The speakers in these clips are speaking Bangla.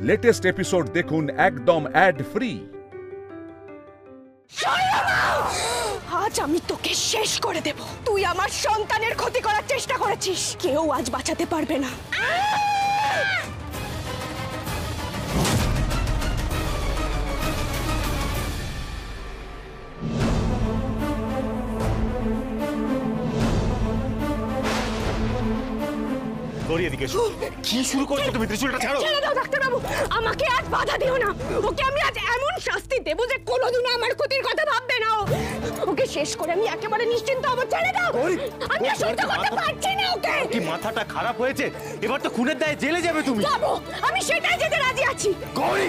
লেটেস্ট এপিসোড দেখুন একদম অ্যাড ফ্রি। আজ আমি তোকে শেষ করে দেব। তুই আমার সন্তানের ক্ষতি করার চেষ্টা করেছিস, কেউ আজ বাঁচাতে পারবে না। কি শুরু করছো তুমি? ত্রিশূলটা ছাড়ো। ছেড়ে দাও ডাক্তারবাবু, আমাকে আজ বাধা দিও না। ওকে আমি আজ এমন শাস্তি দেব যে কোনোদিনও আমার ক্ষতির কথা ভাববে না। ওকে শেষ করে আমি একেবারে নিশ্চিন্ত হব। ছেড়ে দাও, আমি আর সহ্য করতে পারছি না ওকে। কি মাথাটা খারাপ হয়েছে? এবার তো খুনের দায়ে জেলে যাবে তুমি। যাবো, আমি সেটাই যেতে রাজি আছি। গৌরী,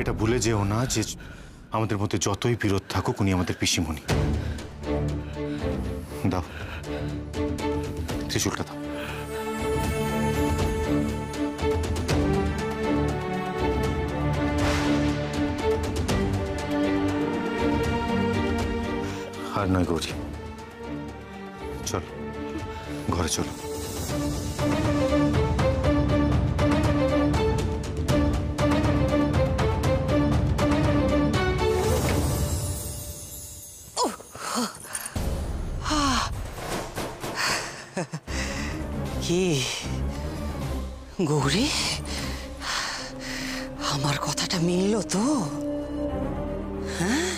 এটা ভুলে যেও না যে আমাদের মধ্যে যতই বিরোধ থাকুক উনি আমাদের পিসিমণি। দাও ত্রিশূলটা দাও। আর নয় গৌরী, চল ঘরে চলো। কি গৌরী, আমার কথাটা মিলল তো? হ্যাঁ,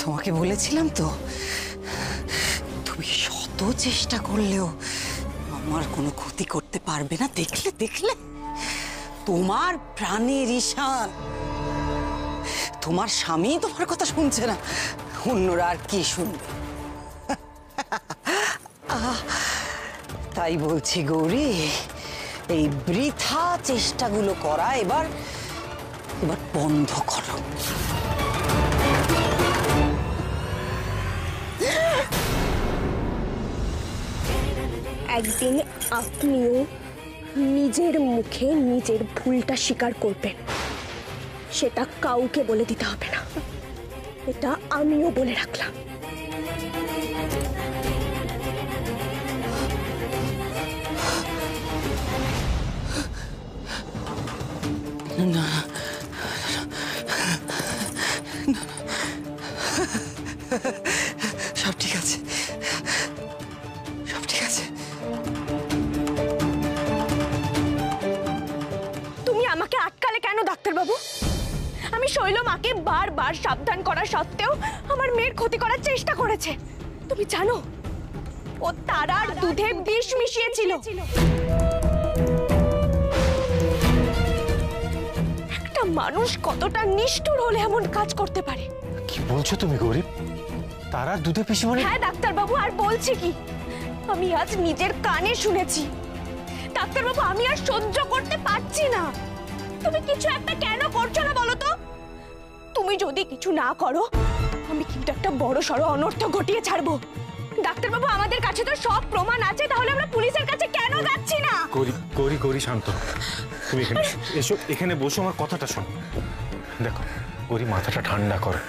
তোমাকে বলেছিলাম তো, তুমি শত চেষ্টা করলেও আমার কোনো ক্ষতি করতে পারবে না। দেখলে দেখলে, তোমার প্রাণের ঈশান, তোমার স্বামী তোমার কথা শুনছে না, অন্যরা আর কি শুনবে? তাই বলছি গৌরী, এই বৃথা চেষ্টাগুলো করা এবার বন্ধ করো। একদিন আপনিও নিজের মুখে নিজের ভুলটা স্বীকার করবেন, সেটা কাউকে বলে দিতে হবে না। এটা আমিও বলে রাখলাম। না, সব ঠিক আছে, সব ঠিক আছে। তুমি আমাকে আটকালে কেন ডাক্তারবাবু? আমি শৈলমাকে বারবার সাবধান করা সত্ত্বেও আমার মেয়ের ক্ষতি করার চেষ্টা করেছে। তুমি জানো, ও তারার দুধে বিষ মিশিয়েছিল। একটা মানুষ কতটা নিষ্ঠুর হলে এমন কাজ করতে পারে? কি বলছো তুমি গৌরী? তারার দুধে পিসিমণি? হ্যাঁ ডাক্তারবাবু, আর বলছি কি, আমি আজ নিজের কানে শুনেছি। ডাক্তারবাবু, আমি আর সহ্য করতে পারছি না। তুমি কিছু একটা কেন করছো না বলো তো? তুমি যদি কিছু না করো, আমি কিন্তু একটা বড় সড় অনর্থ ঘটিয়ে ছাড়বো। ডাক্তারবাবু, আমাদের কাছে তো সব প্রমাণ আছে, তাহলে আমরা পুলিশের কাছে কেন যাচ্ছি না? গৌরী গৌরী গৌরী, শান্ত। তুমি এখানে এসো, এখানে বসো, আমার কথাটা শোনো। দেখো গৌরী, মাথাটা ঠান্ডা করো।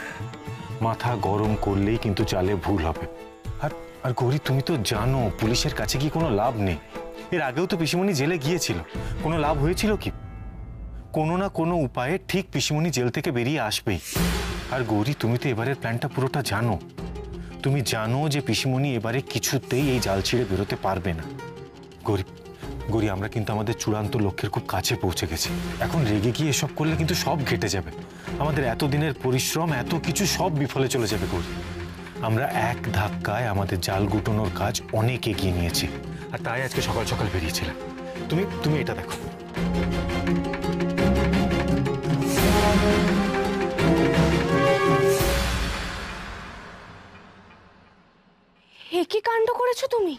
মাথা গরম করলেই কিন্তু চালে ভুল হবে। আর গৌরী, তুমি তো জানো পুলিশের কাছে কি কোনো লাভ নেই। এর আগেও তো পিসিমণি জেলে গিয়েছিল, কোনো লাভ হয়েছিল কি? কোনো না কোনো উপায়ে ঠিক পিসিমণি জেল থেকে বেরিয়ে আসবেই। আর গৌরী, তুমি তো এবারের প্ল্যানটা পুরোটা জানো। তুমি জানো যে পিসিমণি এবারে কিছুতেই এই জাল ছিঁড়ে বেরোতে পারবে না। গৌরী গৌরী, আমরা কিন্তু আমাদের চূড়ান্ত লক্ষ্যের খুব কাছে পৌঁছে গেছি। এখন রেগে গিয়ে এসব করলে কিন্তু সব ঘেটে যাবে। আমাদের এতদিনের পরিশ্রম, এত কিছু সব বিফলে চলে যাবে গৌরী। আমরা এক ধাক্কায় আমাদের জাল গুটানোর কাজ অনেক এগিয়ে নিয়েছি, আর তাই আজকে সকাল সকাল বেরিয়েছিলাম। তুমি এটা দেখো। এ কি কাণ্ড করেছো তুমি?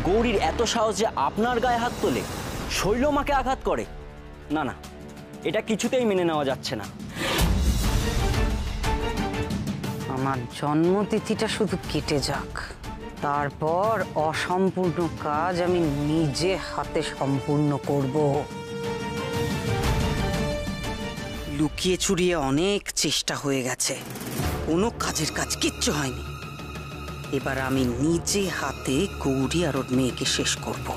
গৌরীর এত সাহস যে আপনার গায়ে হাত তোলে, শৈলমাকে আঘাত করে? না না, এটা কিছুতেই মেনে নেওয়া যাচ্ছে না। আমার জন্মতিথিটা শুধু কেটে যাক, তারপর অসম্পূর্ণ কাজ আমি নিজে হাতে সম্পূর্ণ করব। লুকিয়ে চুরিয়ে অনেক চেষ্টা হয়ে গেছে, কোনো কাজের কাজ কিচ্ছু হয়নি। এবার আমি নিজে হাতে গৌরী আর ওর মেয়েকে শেষ করব,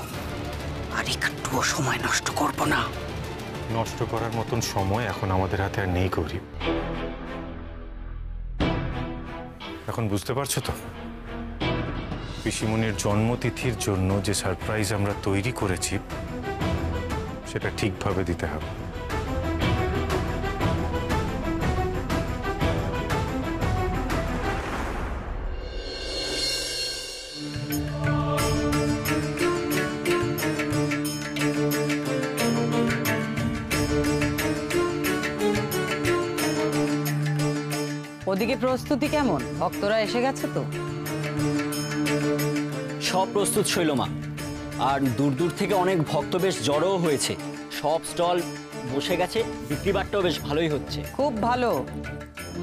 আর একটুও সময় নষ্ট করব না। নষ্ট করার মতন সময় এখন আমাদের হাতে আর নেই গৌরী। এখন বুঝতে পারছো তো, পিসিমণির জন্মতিথির জন্য যে সারপ্রাইজ আমরা তৈরি করেছি সেটা ঠিকভাবে দিতে হবে। ওদিকে প্রস্তুতি কেমন? ভক্তরা এসে গেছে তো? সব প্রস্তুত শৈলমা, আর দূর দূর থেকে অনেক ভক্ত বেশ জড়ো হয়েছে। সব স্টল বসে গেছে, বিক্রি বাট্টাও বেশ ভালোই হচ্ছে। খুব ভালো।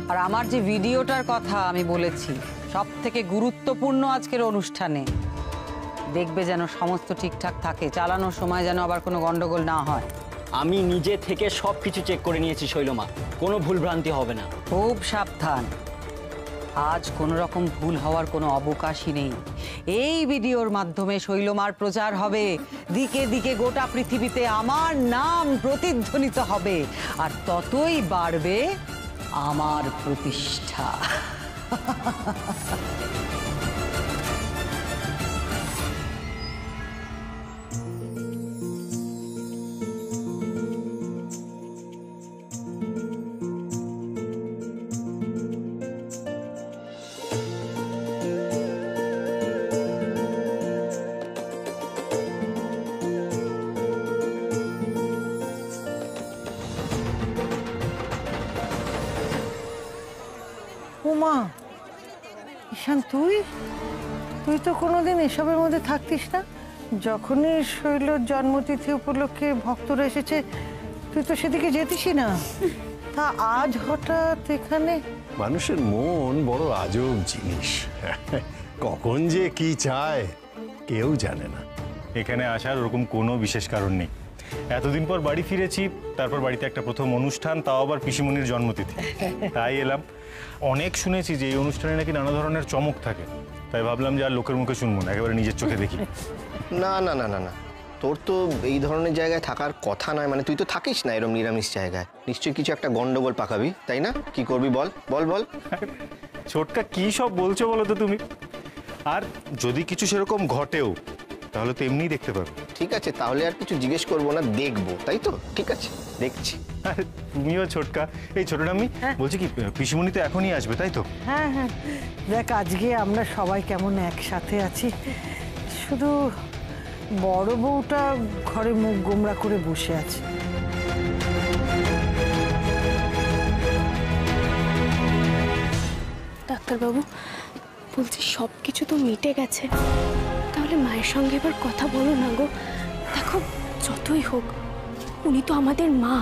আর আমার যে ভিডিওটার কথা আমি বলেছি, সব থেকে গুরুত্বপূর্ণ আজকের অনুষ্ঠানে, দেখবে যেন সমস্ত ঠিকঠাক থাকে, চালানোর সময় যেন আবার কোনো গন্ডগোল না হয়। আমি নিজে থেকে সব কিছু চেক করে নিয়েছি শৈলমা, কোনো ভুলভ্রান্তি হবে না। খুব সাবধান, আজ কোনো রকম ভুল হওয়ার কোনো অবকাশই নেই। এই ভিডিওর মাধ্যমে শৈলমার প্রচার হবে, দিকে দিকে গোটা পৃথিবীতে আমার নাম প্রতিধ্বনিত হবে, আর ততই বাড়বে আমার প্রতিষ্ঠা। উমা, ঈশান, তুই তুই তো কোনোদিন এসবের মধ্যে থাকতিস না। যখনই শৈলর জন্মতিথি উপলক্ষে ভক্তরা এসেছে তুই তো সেদিকে যেতিসই না, তা আজ হঠাৎ এখানে? মানুষের মন বড় আজব জিনিস, কখন যে কি চায় কেউ জানে না। এখানে আসার ওরকম কোনো বিশেষ কারণ নেই। এতদিন পর বাড়ি ফিরেছি, তারপর বাড়িতে একটা প্রথম অনুষ্ঠান, তাও আবার পিসিমণির জন্মতিথি, তাই এলাম। অনেক শুনেছি যে এই অনুষ্ঠানে নাকি নানা ধরনের চমক থাকে, তাই ভাবলাম যে আর লোকের মুখে শুনবো না, একেবারে নিজের চোখে দেখি। না না না না না, তোর তো এই ধরনের জায়গায় থাকার কথা নয়। মানে তুই তো থাকিস না এরকম নিরামিষ জায়গায়, নিশ্চয়ই কিছু একটা গন্ডগোল পাকাবি, তাই না? কি করবি বল বল বল। ছোটকা কি সব বলছো বলো তো তুমি? আর যদি কিছু সেরকম ঘটেও তাহলে তো এমনিই দেখতে পাবো। ঠিক আছে, তাহলে আর কিছু জিজ্ঞেস করবো না, দেখবো, তাই তো? ঠিক আছে, দেখছি। আরে তুমিও ছোটকা। এই ছোট আমি বলছি কি, পিসিমণি তো এখনই আসবে, তাই তো? হ্যাঁ হ্যাঁ, দেখ আজকে আমরা সবাই কেমন একসাথে আছি, শুধু বড় বউটা ঘরে মুখ গোমড়া করে বসে আছে। ডাক্তারবাবু, বলছি সব কিছু তো মিটে গেছে, তাহলে মায়ের সঙ্গে এবার কথা বলো না গো। দেখো, যতই হোক উনি তো আমাদের মা,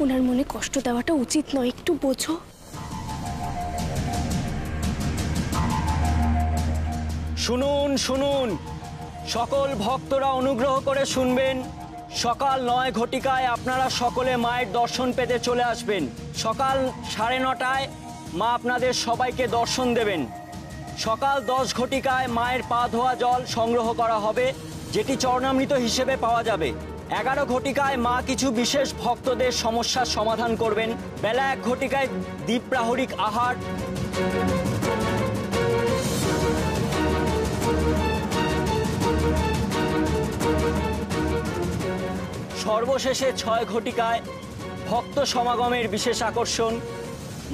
ওনার মনে কষ্ট দেওয়াটা উচিত নয়, একটু বোঝো। শুনুন শুনুন, সকল ভক্তরা অনুগ্রহ করে শুনবেন। সকাল 9 ঘটিকায় আপনারা সকলে মায়ের দর্শন পেতে চলে আসবেন। সকাল 9:30টায় মা আপনাদের সবাইকে দর্শন দেবেন। সকাল 10 ঘটিকায় মায়ের পা ধোয়া জল সংগ্রহ করা হবে, যেটি চরণামৃত হিসেবে পাওয়া যাবে। 11 ঘটিকায় মা কিছু বিশেষ ভক্তদের সমস্যার সমাধান করবেন। বেলা 1 ঘটিকায় দ্বীপ্রাহরিক আহার। সর্বশেষে 6 ঘটিকায় ভক্ত সমাগমের বিশেষ আকর্ষণ,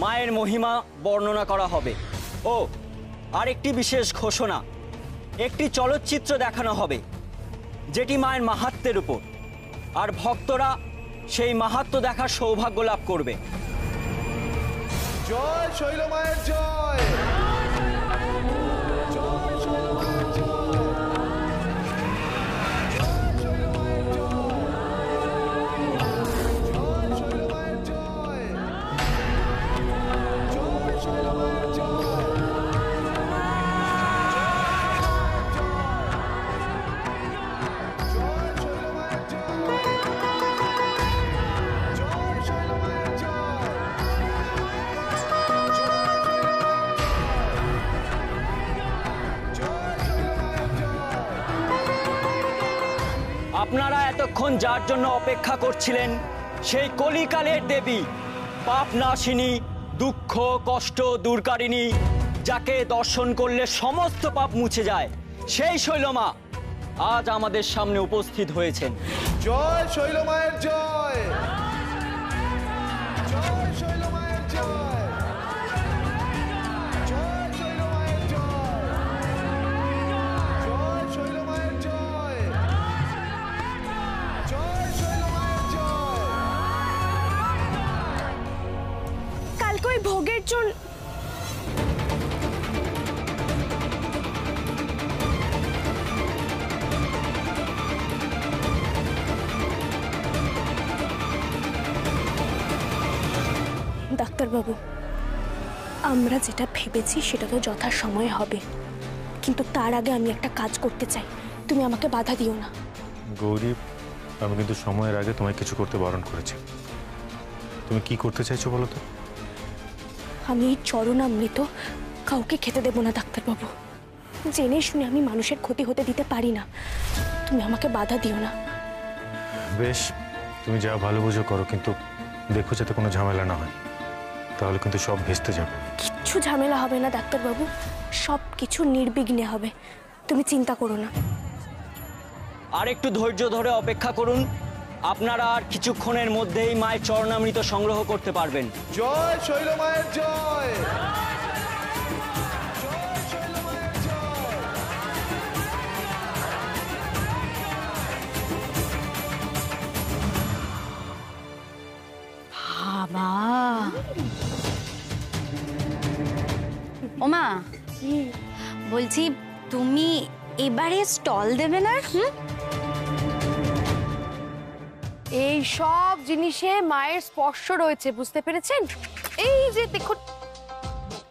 মায়ের মহিমা বর্ণনা করা হবে। ও আরেকটি বিশেষ ঘোষণা, একটি চলচ্চিত্র দেখানো হবে যেটি মায়ের মাহাত্ম্যের উপর, আর ভক্তরা সেই মাহাত্ম্য দেখার সৌভাগ্য লাভ করবে। জয় শৈল মায়ের জয়। আপনারা এতক্ষণ যার জন্য অপেক্ষা করছিলেন সেই কলিকালের দেবী, পাপনাশিনী, দুঃখ কষ্ট দূরকারিণী, যাকে দর্শন করলে সমস্ত পাপ মুছে যায়, সেই শৈলমা আজ আমাদের সামনে উপস্থিত হয়েছেন। জয় শৈলমায়ের জয়, জয় শৈলমায়ের জয়, জয় শৈলমায়ের জয়, জয় শৈলমায়ের জয়, জয় শৈলমায়ের জয়। কালকে ওই ভোগের জন্য ডাক্তারবাবু, আমরা যেটা ভেবেছি সেটা তো যথা সময় হবে, কিন্তু তার আগে আমি একটা কাজ করতে চাই, তুমি আমাকে বাধা দিও না। গৌরী, আমি কিন্তু সময়ের আগে তোমায় কিছু করতে বারণ করেছি। তুমি কি করতে চাইছো বলো তো? আমি এই চরণামৃত কাউকে খেতে দেব না ডাক্তারবাবু। জেনে শুনে আমি মানুষের ক্ষতি হতে দিতে পারি না, তুমি আমাকে বাধা দিও না। বেশ, তুমি যা ভালো বুঝো করো, কিন্তু দেখো যাতে কোনো ঝামেলা না হয়, তাহলে কিন্তু সব ভেস্তে যাবে। কিচ্ছু ঝামেলা হবে না ডাক্তারবাবু, সব কিছু নির্বিঘ্নে হবে, তুমি চিন্তা করো না। আর একটু ধৈর্য ধরে অপেক্ষা করুন, আপনারা আর কিছুক্ষণের মধ্যেই মায়ের চরণামৃত সংগ্রহ করতে পারবেন। জয় শৈলমায়ের জয়, জয় শৈলমায়ের জয়। বাবা, ওমা বলছি তুমি এবারে স্টল দেবে না? এই সব জিনিসে মায়ের স্পর্শ রয়েছে, বুঝতে পেরেছেন? এই যে দেখুন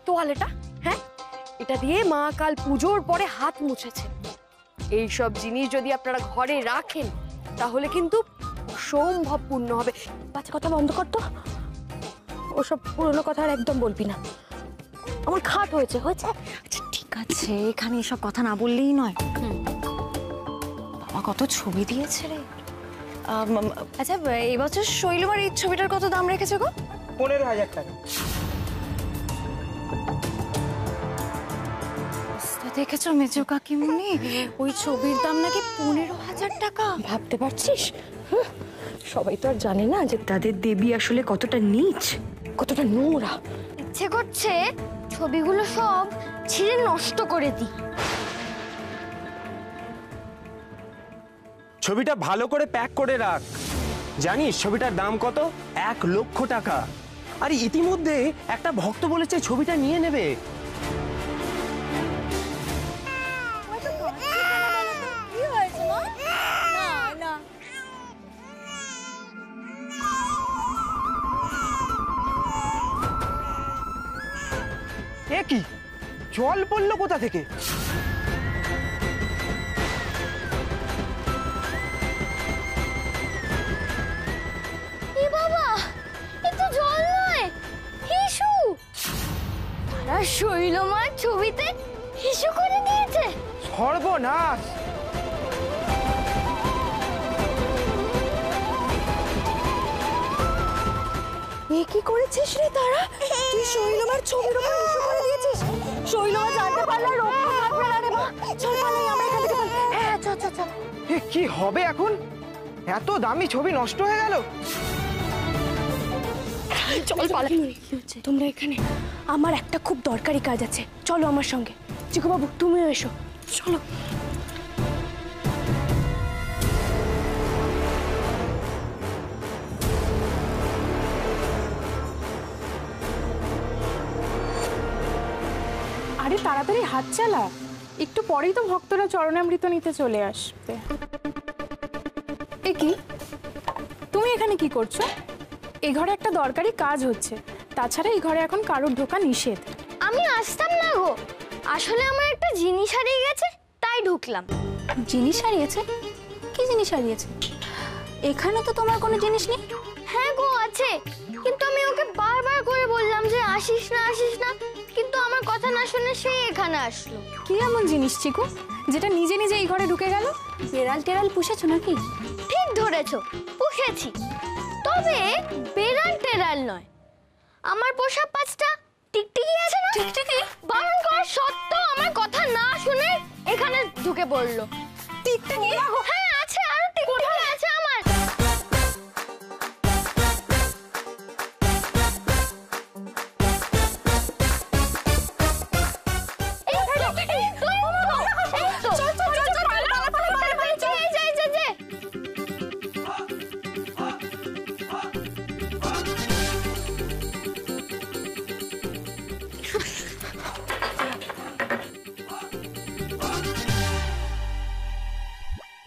তোয়ালেটা, হ্যাঁ, এটা দিয়ে মা কাল পুজোর পরে হাত মুছেছে। এই সব জিনিস যদি আপনারা ঘরে রাখেন তাহলে কিন্তু সম্ভব পূর্ণ হবে। বাচ্চা কথা বন্ধ কর তো, ওসব পুরনো কথা আর একদম বলবি না। আমার খাট হয়েছে। আচ্ছা ঠিক আছে, এখানে এসব কথা না বললেই নয়। বাবা কত ছবি দিয়েছে রে। আচ্ছা, এবছর শৈলমার এই ছবিটার কত দাম রেখেছে গো? 15,000 টাকা। দেখেছো মেজো কাকিমুনি, ওই ছবির দাম নাকি 15,000 টাকা। ভাবতে পারছিস? সবাই তো আর জানে না যে তাদের দেবী আসলে কতটা নীচ, কতটা নোংরা। ইচ্ছে করছে ছবিগুলো সব ছিঁড়ে নষ্ট করে দিই। ছবিটা ভালো করে প্যাক করে রাখ। জানিস ছবিটার দাম কত? 1 লক্ষ টাকা। আর ইতিমধ্যে একটা ভক্ত বলেছে ছবিটা নিয়ে নেবে। এ কি, জল পড়লো কোথা থেকে? বাবা, এ তো জল নয়, হিসু। তারা শৈলমার ছবিতে হিসু করে দিয়েছে। সর্বনাশ! এ কি করেছিস রে তারা? তুই শৈলমার ছবির উপর হিসু করে দিয়েছিস। শৈলমা জানতে পারলে রক্ষা থাকবে না রে মা। চল পালাই আমরা এখান থেকে। হ্যাঁ চল চল চল। এ কি হবে এখন? এত দামি ছবি নষ্ট হয়ে গেল। চল পালাই। তোমরা এখানে, আমার একটা খুব দরকারি কাজ আছে, চলো আমার সঙ্গে। চিকু বাবু তুমিও এসো, চলো। আরে তাড়াতাড়ি হাত চালা, একটু পরেই তো ভক্তরা চরণামৃত নিতে চলে আসবে। এ কি, তুমি এখানে কি করছো? এই ঘরে একটা দরকারি কাজ হচ্ছে, তাছাড়া এই ঘরে এখন কারোর ঢোকা নিষেধ। আমি আসতাম না গো, আসলে আমার একটা জিনিস হারিয়ে গেছে, তাই ঢুকলাম। জিনিস হারিয়েছে? কি জিনিস হারিয়েছে? এখানে তো তোমার কোনো জিনিস নেই। হ্যাঁ গো আছে, কিন্তু আমি ওকে বারবার করে বললাম যে আসিস না আসিস না, কিন্তু আমার কথা না শুনে সেই এখানে আসলো। কি এমন জিনিস চিকু যেটা নিজে নিজে এই ঘরে ঢুকে গেল? বেড়াল টেড়াল পুষেছো নাকি? ঠিক ধরেছো, পুষেছি। তবে বেড়াল টেড়াল নয়, আমার পোষা 5টা টিকটিকি আছে না? টিকটিকি বারণ করার সত্ত্বেও আমার কথা না শুনে এখানে ঢুকে পড়লো। টিকটিকি? হ্যাঁ আছে, আরো টিকটিকি আছে আমার।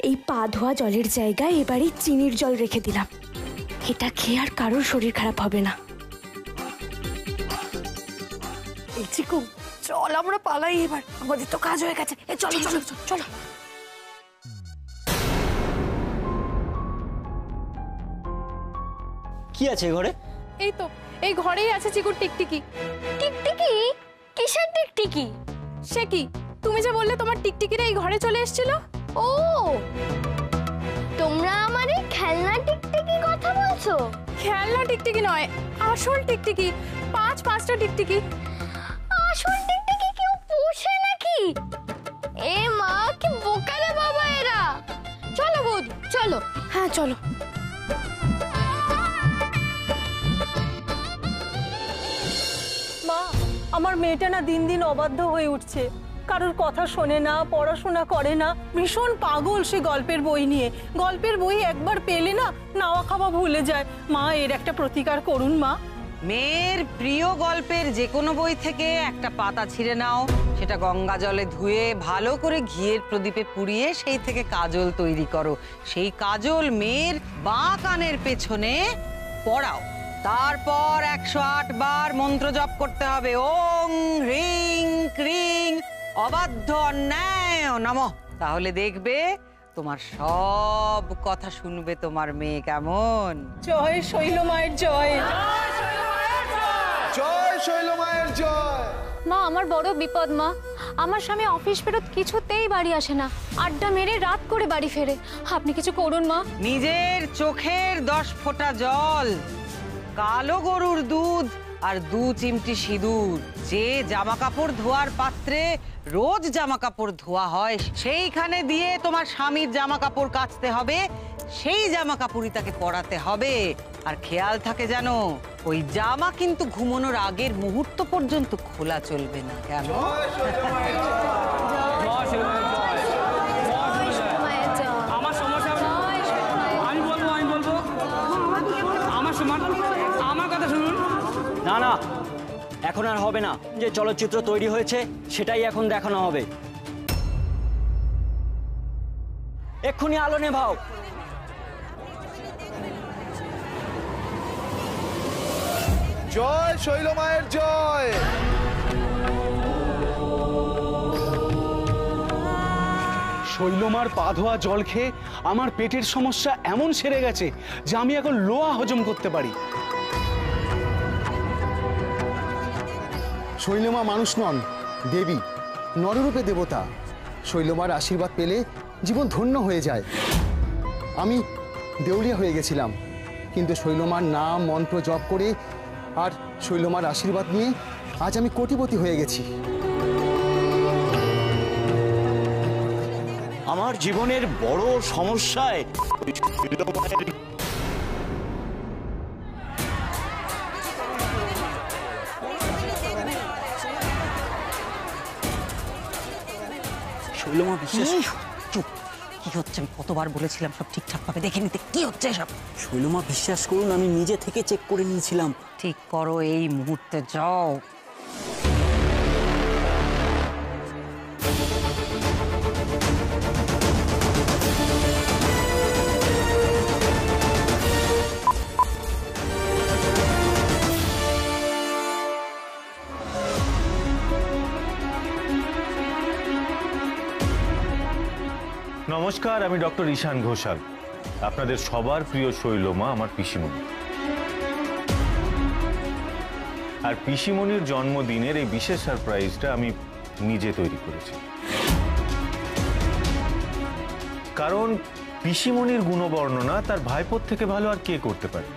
এই পা ধোয়া জলের জায়গায় এবারে চিনির জল রেখে দিলাম। এটা খেয়ে আর কারোর শরীর খারাপ হবে না। এই চিকু, চল আমরা পালাই এবার, আমাদের তো কাজ হয়ে গেছে। চলো চলো চলো। কি আছে ঘরে? এই তো এই ঘরেই আছে চিকুর টিকটিকি। টিকটিকি? কিসের টিকটিকি? সে কি, তুমি যে বললে তোমার টিকটিকিরা এই ঘরে চলে এসেছিল? ও, তোমরা আমার এই খেলনা টিকটিকি কথা বলছো? খেলনা টিকটিকি নয়, আসল টিকটিকি। 5টা টিকটিকি। আসল টিকটিকি কেউ পোষে নাকি? এ মা, কি বোকা রে বাবা এরা। চলো বৌদি চলো। হ্যাঁ চলো। মা, আমার মেয়েটা না দিন দিন অবাধ্য হয়ে উঠছে, কারোর কথা শোনে না, পড়াশোনা করে না, ভীষণ পাগল সে গল্পের বই নিয়ে। গল্পের বই একবার পেলে না নাওয়া খাওয়া ভুলে যায়। মা, এর একটা প্রতিকার করুন মা। মেয়ের প্রিয় গল্পের যে কোনো বই থেকে একটা পাতা ছিঁড়ে নাও, সেটা গঙ্গা জলে ধুয়ে ভালো করে ঘিয়ের প্রদীপে পুড়িয়ে সেই থেকে কাজল তৈরি করো। সেই কাজল মেয়ের বাঁ কানের পেছনে পড়াও। তারপর 108 বার মন্ত্র জপ করতে হবে, ওং হ্রিং ক্রিং অবাধ্য অন্যায় নমঃ। তাহলে দেখবে তোমার সব কথা শুনবে তোমার মেয়ে। কেমন? জয় শৈল মায়ের জয়। জয় শৈল মায়ের জয়। মা, আমার বড় বিপদ মা। আমার স্বামী অফিস ফেরত কিছুতেই বাড়ি আসে না, আড্ডা মেরে রাত করে বাড়ি ফেরে। আপনি কিছু করুন মা। নিজের চোখের 10 ফোঁটা জল, কালো গরুর দুধ আর 2 চিমটি সিঁদুর, যে জামা কাপড় ধোয়ার পাত্রে রোজ জামা কাপড় ধোয়া হয় সেইখানে দিয়ে তোমার স্বামীর জামা কাপড় কাচতে হবে। সেই জামা কাপড়ই তাকে পরাতে হবে। আর খেয়াল থাকে জানো, ওই জামা কিন্তু ঘুমানোর আগের মুহূর্ত পর্যন্ত খোলা চলবে না। কেমন? আমার সমস্যা আমি বলবো আমার সমান আমার কথা শুনুন। না না, এখন আর হবে না। যে চলচ্চিত্র তৈরি হয়েছে সেটাই এখন দেখানো হবে। এক্ষুনি আলো নেভাও। জয় শৈল মায়ের জয়। শৈলমার পা ধোয়া জল খেয়ে আমার পেটের সমস্যা এমন সেরে গেছে যে আমি এখন লোহা হজম করতে পারি। শৈলমা মানুষ নন, দেবী, নররূপে দেবতা। শৈলমার আশীর্বাদ পেলে জীবন ধন্য হয়ে যায়। আমি দেউলিয়া হয়ে গেছিলাম, কিন্তু শৈলমার নাম মন্ত্র জপ করে আর শৈলমার আশীর্বাদ নিয়ে আজ আমি কোটিপতি হয়ে গেছি। আমার জীবনের বড় সমস্যায় শৈলমা বিশ্বাস। চুপ, কি হচ্ছে? আমি কতবার বলেছিলাম সব ঠিকঠাক ভাবে দেখে নিতে। কি হচ্ছে সব? শৈলমা বিশ্বাস করুন, আমি নিজে থেকে চেক করে নিয়েছিলাম। ঠিক করো, এই মুহূর্তে যাও। নমস্কার, আমি ডক্টর ঈশান ঘোষাল, আপনাদের সবার প্রিয় শৈলমা আমার পিসিমণি। আর পিসিমণির জন্মদিনের এই বিশেষ সারপ্রাইজটা আমি নিজে তৈরি করেছি। কারণ পিসিমণির গুণবর্ণনা তার ভাইপোর থেকে ভালো আর কে করতে পারে।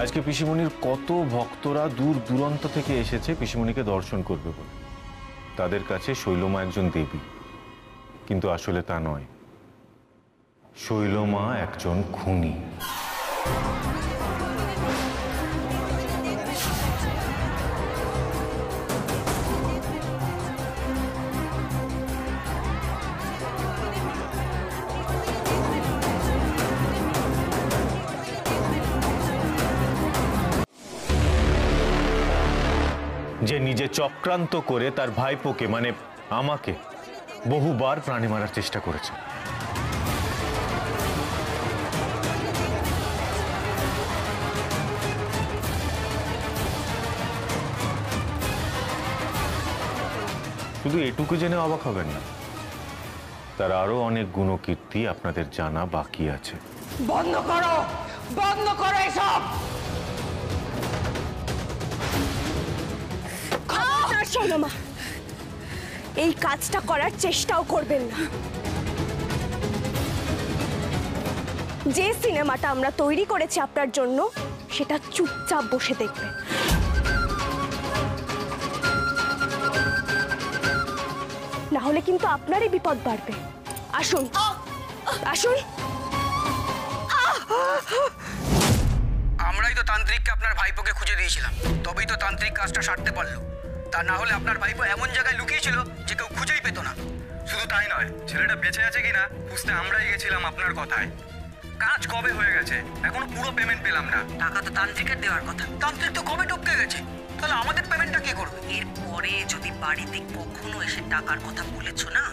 আজকে পিসিমণির কত ভক্তরা দূর দূরান্ত থেকে এসেছে পিসিমণিকে দর্শন করবে বলে। তাদের কাছে শৈলমা একজন দেবী, কিন্তু আসলে তা নয়। শৈলমা একজন খুনি। যে নিজে চক্রান্ত করে তার ভাইপোকে মানে আমাকে বহুবার প্রাণে মারার চেষ্টা করেছে। শুধু এটুকু জেনে অবাক হবেন না, তার আরো অনেক গুণকীর্তি আপনাদের জানা বাকি আছে। বন্ধ করো এসব। শৈলমা, এই কাজটা করার চেষ্টাও করবেন না। যে সিনেমাটা আমরা তৈরি করেছি আপনার জন্য, সেটা চুপচাপ বসে দেখবেন। না হলে কিন্তু আপনারই বিপদ বাড়বে। আসুন আসুন। আমরাই তো তান্ত্রিককে আপনার ভাইপোকে খুঁজে দিয়েছিলাম, তবেই তো তান্ত্রিক কাজটা সারতে পারলো। তা না হলে আপনার ভাইপো এমন জায়গায় লুকিয়েছিল যে কেউ খুঁজেই পেত না। শুধু তাই নয়, ছেলেটা বেঁচে আছে কিনা খুঁজতে আমরাই গেছিলাম আপনার কথায়। কাজ কবে হয়ে গেছে, এখনো পুরো পেমেন্ট পেলাম না। টাকা তো তান্ত্রিকের দেওয়ার কথা, তান্ত্রিক তো কবে টপকে গেছে। তাহলে আমাদের পেমেন্টটা কে করবে? এরপরে যদি বাড়িতে কখনো এসে টাকার কথা বলেছো না,